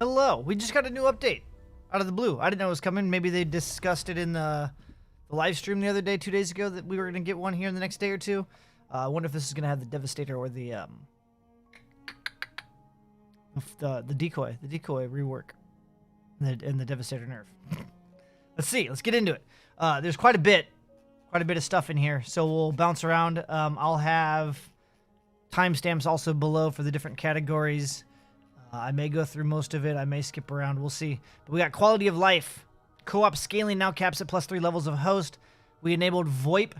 Hello, we just got a new update out of the blue. I didn't know it was coming. Maybe they discussed it in the live stream the other day, 2 days ago, that we were going to get one here in the next day or two. I wonder if this is going to have the Devastator or the Decoy rework and the Devastator nerf. Let's see. Let's get into it. There's quite a bit of stuff in here, so we'll bounce around. I'll have timestamps also below for the different categories. I may go through most of it. I may skip around. We'll see. But we got quality of life. Co-op scaling now caps at +3 levels of host. We enabled VoIP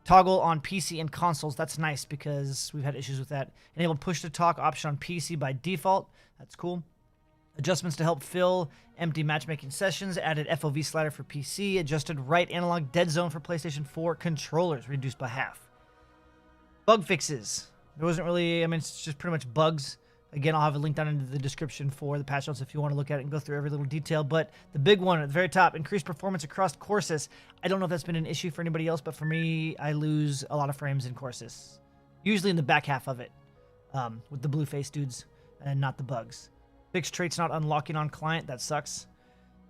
toggle on PC and consoles. That's nice because we've had issues with that. Enabled push-to-talk option on PC by default. That's cool. Adjustments to help fill empty matchmaking sessions. Added FOV slider for PC. Adjusted right analog dead zone for PlayStation 4 controllers. Reduced by half. Bug fixes. There wasn't really... I mean, it's just pretty much bugs. Again, I'll have a link down into the description for the patch notes if you want to look at it and go through every little detail. But the big one at the very top, increased performance across courses. I don't know if that's been an issue for anybody else, but for me, I lose a lot of frames in courses. Usually in the back half of it, with the blue face dudes and not the bugs. Fixed traits not unlocking on client. That sucks.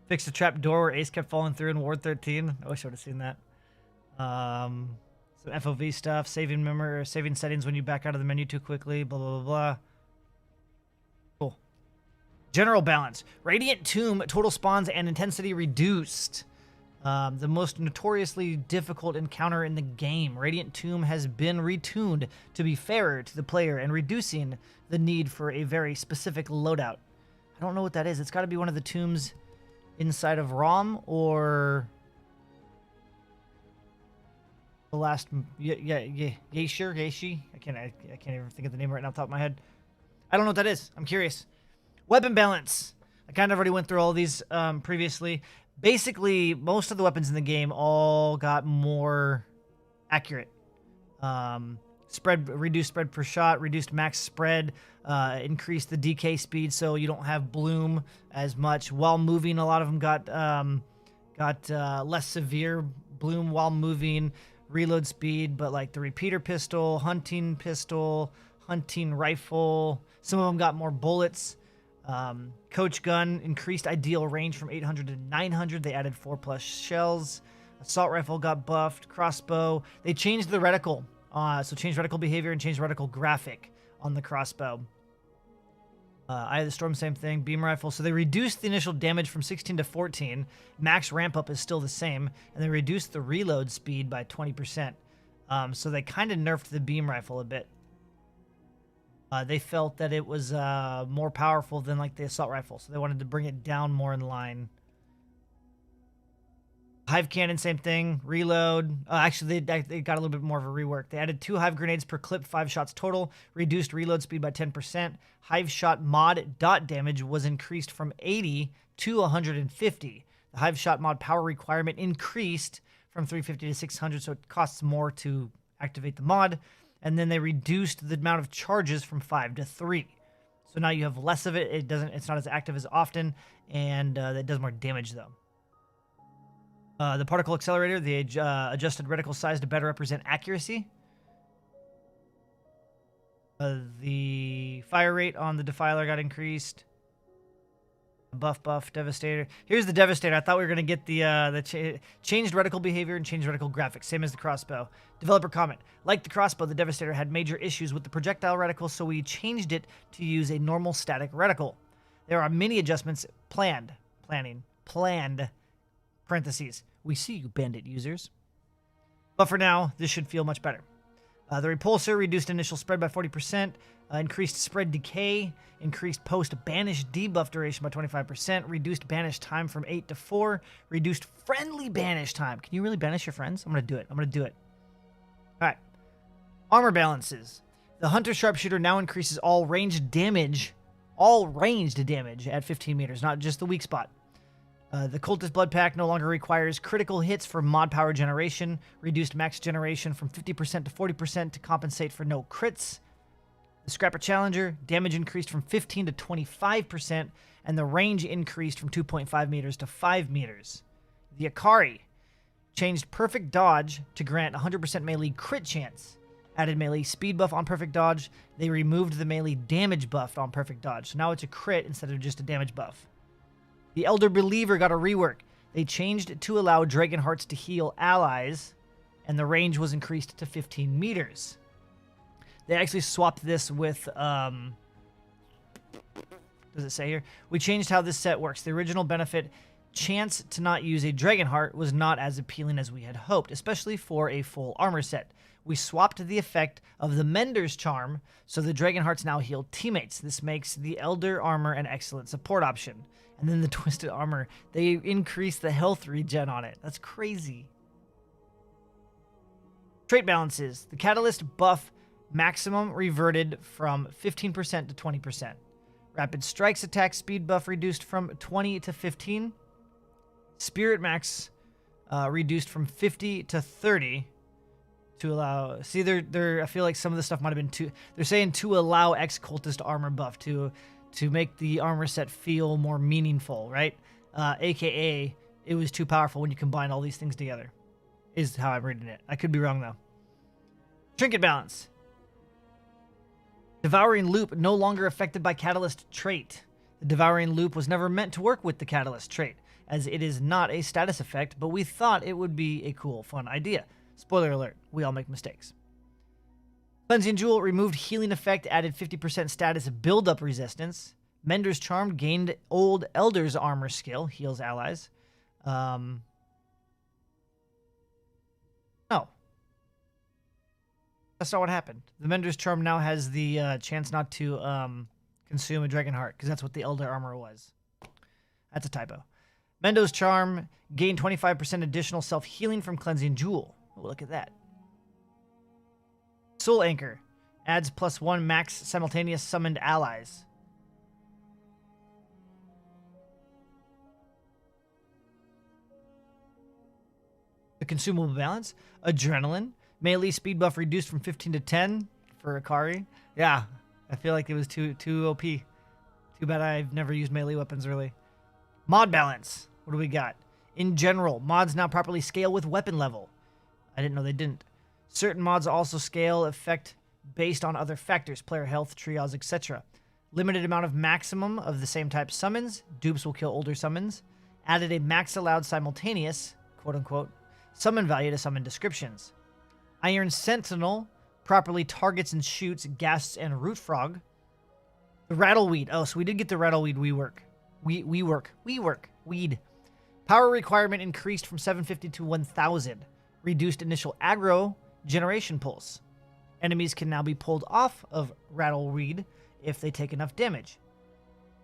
Fixed the trap door where Ace kept falling through in Ward 13. I wish I would have seen that. Some FOV stuff. Saving memory or saving settings when you back out of the menu too quickly. Blah, blah, blah, blah. Cool. General balance. Radiant Tomb total spawns and intensity reduced. The most notoriously difficult encounter in the game. Radiant Tomb has been retuned to be fairer to the player and reducing the need for a very specific loadout. I don't know what that is. It's got to be one of the tombs inside of ROM or the last Yeshi. I can't even think of the name right now off the top of my head. I don't know what that is. I'm curious. Weapon balance. I kind of already went through all these previously. Basically, most of the weapons in the game all got more accurate. Reduced spread per shot, reduced max spread, increased the DK speed so you don't have bloom as much. While moving, a lot of them got less severe bloom while moving. Reload speed, but like the repeater pistol, hunting rifle. Some of them got more bullets. Coach gun increased ideal range from 800 to 900. They added 4+ shells. Assault rifle got buffed. Crossbow. They changed the reticle. So changed reticle behavior and changed reticle graphic on the crossbow. Eye of the Storm, same thing. Beam rifle. So they reduced the initial damage from 16 to 14. Max ramp up is still the same. And they reduced the reload speed by 20%. So they kind of nerfed the beam rifle a bit. They felt that it was more powerful than like the assault rifle. So they wanted to bring it down more in line. Hive cannon, same thing. Reload. Actually, they got a little bit more of a rework. They added 2 hive grenades per clip, 5 shots total. Reduced reload speed by 10%. Hive shot mod dot damage was increased from 80 to 150. The hive shot mod power requirement increased from 350 to 600, so it costs more to activate the mod. And then they reduced the amount of charges from 5 to 3. So now you have less of it. It's not as active as often, and it does more damage though. The particle accelerator, they adjusted reticle size to better represent accuracy. The fire rate on the Defiler got increased. Buff, Devastator. Here's the Devastator. I thought we were going to get the changed reticle behavior and changed reticle graphics, same as the crossbow. Developer comment. Like the crossbow, the Devastator had major issues with the projectile reticle, so we changed it to use a normal static reticle. There are many adjustments planned, parentheses. We see you, bandit users. But for now, this should feel much better. The repulsor reduced initial spread by 40%, increased spread decay, increased post-banish debuff duration by 25%, reduced banish time from 8 to 4, reduced friendly banish time. Can you really banish your friends? I'm going to do it. All right. Armor balances. The Hunter Sharpshooter now increases all ranged damage at 15 meters, not just the weak spot. The Cultist Blood Pack no longer requires critical hits for mod power generation. Reduced max generation from 50% to 40% to compensate for no crits. The Scrapper Challenger, damage increased from 15 to 25%, and the range increased from 2.5 meters to 5 meters. The Akari changed perfect dodge to grant 100% melee crit chance added melee speed buff on perfect dodge. They removed the melee damage buff on perfect dodge. So now it's a crit instead of just a damage buff. The Elder Believer got a rework. They changed it to allow Dragon Hearts to heal allies, and the range was increased to 15 meters. They actually swapped this with, does it say here? We changed how this set works. The original benefit, chance to not use a Dragon Heart, was not as appealing as we had hoped, especially for a full armor set. We swapped the effect of the Mender's Charm, so the Dragon Hearts now heal teammates. This makes the Elder Armor an excellent support option. And then the Twisted Armor, they increased the health regen on it. That's crazy. Trait balances. The Catalyst buff maximum reverted from 15% to 20%. Rapid Strike's attack speed buff reduced from 20 to 15. Spirit max reduced from 50 to 30 to allow... See, I feel like some of the stuff might have been too... They're saying to allow Ex-Cultist armor buff to make the armor set feel more meaningful, right? AKA, it was too powerful when you combine all these things together, is how I'm reading it. I could be wrong, though. Trinket balance. Devouring Loop no longer affected by Catalyst trait. The Devouring Loop was never meant to work with the Catalyst trait, as it is not a status effect, but we thought it would be a cool, fun idea. Spoiler alert, we all make mistakes. Cleansing Jewel removed healing effect, added 50% status build-up resistance. Mender's Charm gained Old Elder's armor skill, heals allies. No. That's not what happened. The Mender's Charm now has the chance not to consume a Dragon Heart, because that's what the Elder Armor was. That's a typo. Mendo's Charm gained 25% additional self-healing from Cleansing Jewel. Oh, look at that. Soul Anchor adds +1 max simultaneous summoned allies. The consumable balance. Adrenaline. Melee speed buff reduced from 15 to 10 for Akari. Yeah, I feel like it was too OP. Too bad I've never used melee weapons really. Mod balance. What do we got? In general, mods now properly scale with weapon level. I didn't know they didn't. Certain mods also scale effect based on other factors, player health, triage, etc. Limited amount of maximum of the same type summons. Dupes will kill older summons. Added a max allowed simultaneous, quote-unquote, summon value to summon descriptions. Iron Sentinel properly targets and shoots ghasts and root frog. The Rattleweed. Oh, so we did get the Rattleweed Weed. Power requirement increased from 750 to 1000. Reduced initial aggro generation pulse. Enemies can now be pulled off of Rattleweed if they take enough damage.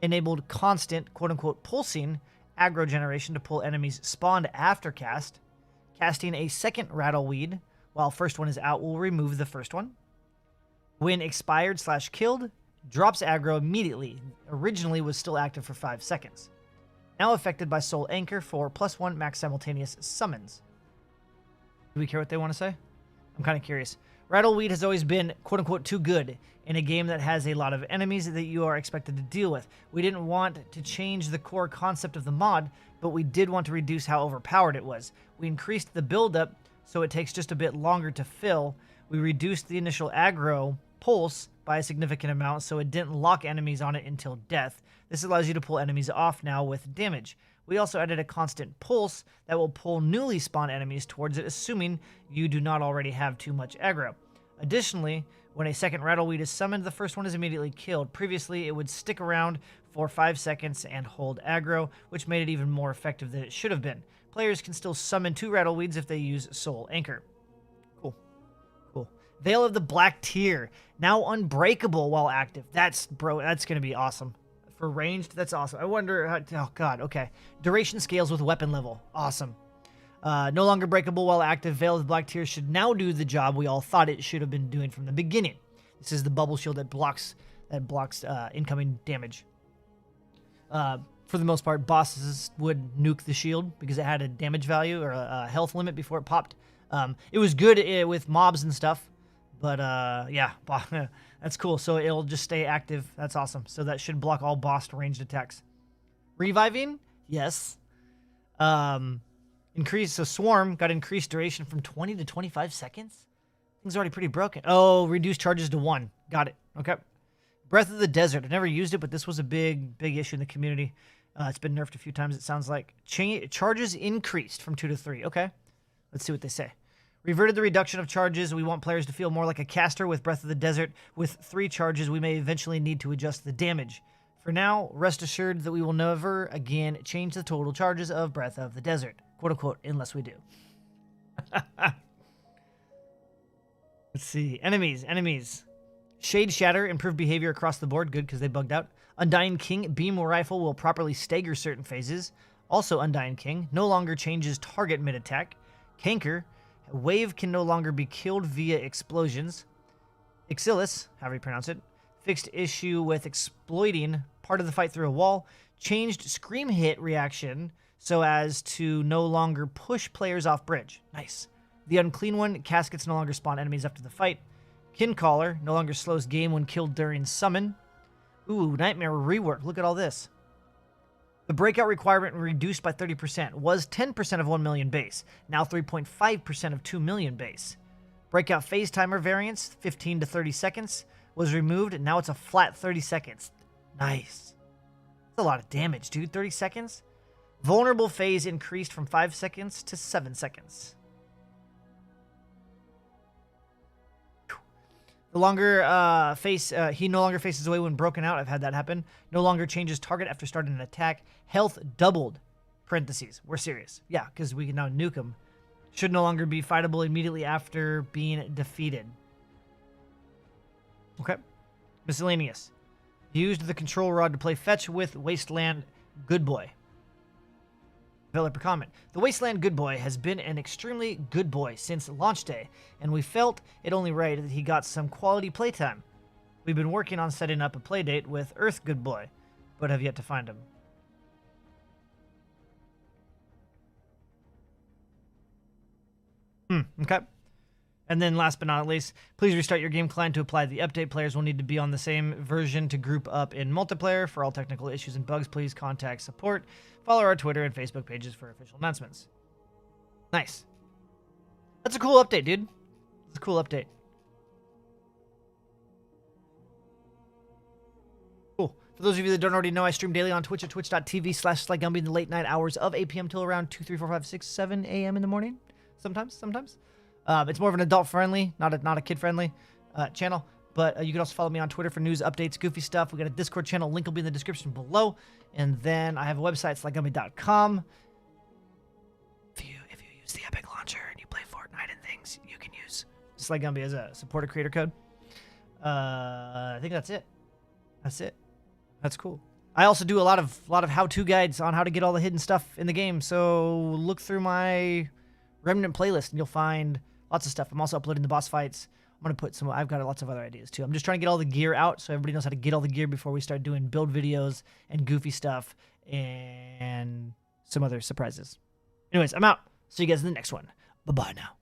Enabled constant, quote-unquote, pulsing aggro generation to pull enemies spawned after cast. Casting a second Rattleweed while first one is out will remove the first one. When expired/killed, drops aggro immediately. Originally was still active for 5 seconds. Now affected by Soul Anchor for +1 max simultaneous summons. Do we care what they want to say? I'm kind of curious. Rattleweed has always been, quote-unquote, too good in a game that has a lot of enemies that you are expected to deal with. We didn't want to change the core concept of the mod, but we did want to reduce how overpowered it was. We increased the build-up so it takes just a bit longer to fill. We reduced the initial aggro pulse by a significant amount so it didn't lock enemies on it until death. This allows you to pull enemies off now with damage. We also added a constant pulse that will pull newly spawned enemies towards it, assuming you do not already have too much aggro. Additionally, when a second Rattleweed is summoned, the first one is immediately killed. Previously, it would stick around for 5 seconds and hold aggro, which made it even more effective than it should have been. Players can still summon 2 Rattleweeds if they use Soul Anchor. Cool. Veil of the Black Tear, now unbreakable while active. That's going to be awesome. For ranged, that's awesome. I wonder how... Oh, God, okay. Duration scales with weapon level. Awesome. No longer breakable while active. Veil of the Black Tear should now do the job we all thought it should have been doing from the beginning. This is the bubble shield that blocks incoming damage. For the most part, bosses would nuke the shield because it had a damage value or a health limit before it popped. It was good with mobs and stuff, but yeah, that's cool. So it'll just stay active. That's awesome. So that should block all boss ranged attacks. Reviving? Yes. So Swarm got increased duration from 20 to 25 seconds. Thing's already pretty broken. Oh, reduce charges to 1. Got it. Okay. Breath of the Desert. I've never used it, but this was a big issue in the community. It's been nerfed a few times, it sounds like. Charges increased from 2 to 3. Okay. Let's see what they say. Reverted the reduction of charges. We want players to feel more like a caster with Breath of the Desert. With 3 charges, we may eventually need to adjust the damage. For now, rest assured that we will never again change the total charges of Breath of the Desert. Quote unquote, unless we do. Let's see. Enemies. Shade Shatter, improved behavior across the board. Good, because they bugged out. Undying King, beam rifle will properly stagger certain phases. Also Undying King, no longer changes target mid-attack. Canker, wave can no longer be killed via explosions. Ixalis, however you pronounce it, fixed issue with exploiting part of the fight through a wall. Changed scream hit reaction so as to no longer push players off bridge. Nice. The Unclean One, caskets no longer spawn enemies after the fight. Kincaller, no longer slows game when killed during summon. Ooh, Nightmare Rework. Look at all this. The breakout requirement reduced by 30%. Was 10% of 1 million base. Now 3.5% of 2 million base. Breakout phase timer variance, 15 to 30 seconds, was removed, and now it's a flat 30 seconds. Nice. That's a lot of damage, dude. 30 seconds? Vulnerable phase increased from 5 seconds to 7 seconds. The longer he no longer faces away when broken out. I've had that happen. No longer changes target after starting an attack. Health doubled. Parentheses. We're serious. Yeah, because we can now nuke him. Should no longer be fightable immediately after being defeated. Okay. Miscellaneous. Used the control rod to play fetch with Wasteland Good Boy. Developer comment. The Wasteland Good Boy has been an extremely good boy since launch day, and we felt it only right that he got some quality playtime. We've been working on setting up a playdate with Earth Good Boy, but have yet to find him. Okay. And then last but not least, please restart your game client to apply the update. Players will need to be on the same version to group up in multiplayer. For all technical issues and bugs, please contact support. Follow our Twitter and Facebook pages for official announcements. Nice. That's a cool update, dude. That's a cool update. Cool. For those of you that don't already know, I stream daily on Twitch at twitch.tv/SlyGumbi in the late night hours of 8 p.m. till around 2, 3, 4, 5, 6, 7 a.m. in the morning. Sometimes. It's more of an adult-friendly, not a kid-friendly channel. But you can also follow me on Twitter for news, updates, goofy stuff. We got a Discord channel. Link will be in the description below. And then I have a website, SlyGumbi.com. If you use the Epic Launcher and you play Fortnite and things, you can use SlyGumbi as a supporter creator code. I think that's it. That's cool. I also do a lot of how-to guides on how to get all the hidden stuff in the game. So look through my Remnant playlist and you'll find lots of stuff. I'm also uploading the boss fights. I've got lots of other ideas too. I'm just trying to get all the gear out so everybody knows how to get all the gear before we start doing build videos and goofy stuff and some other surprises. Anyways, I'm out. See you guys in the next one. Bye-bye now.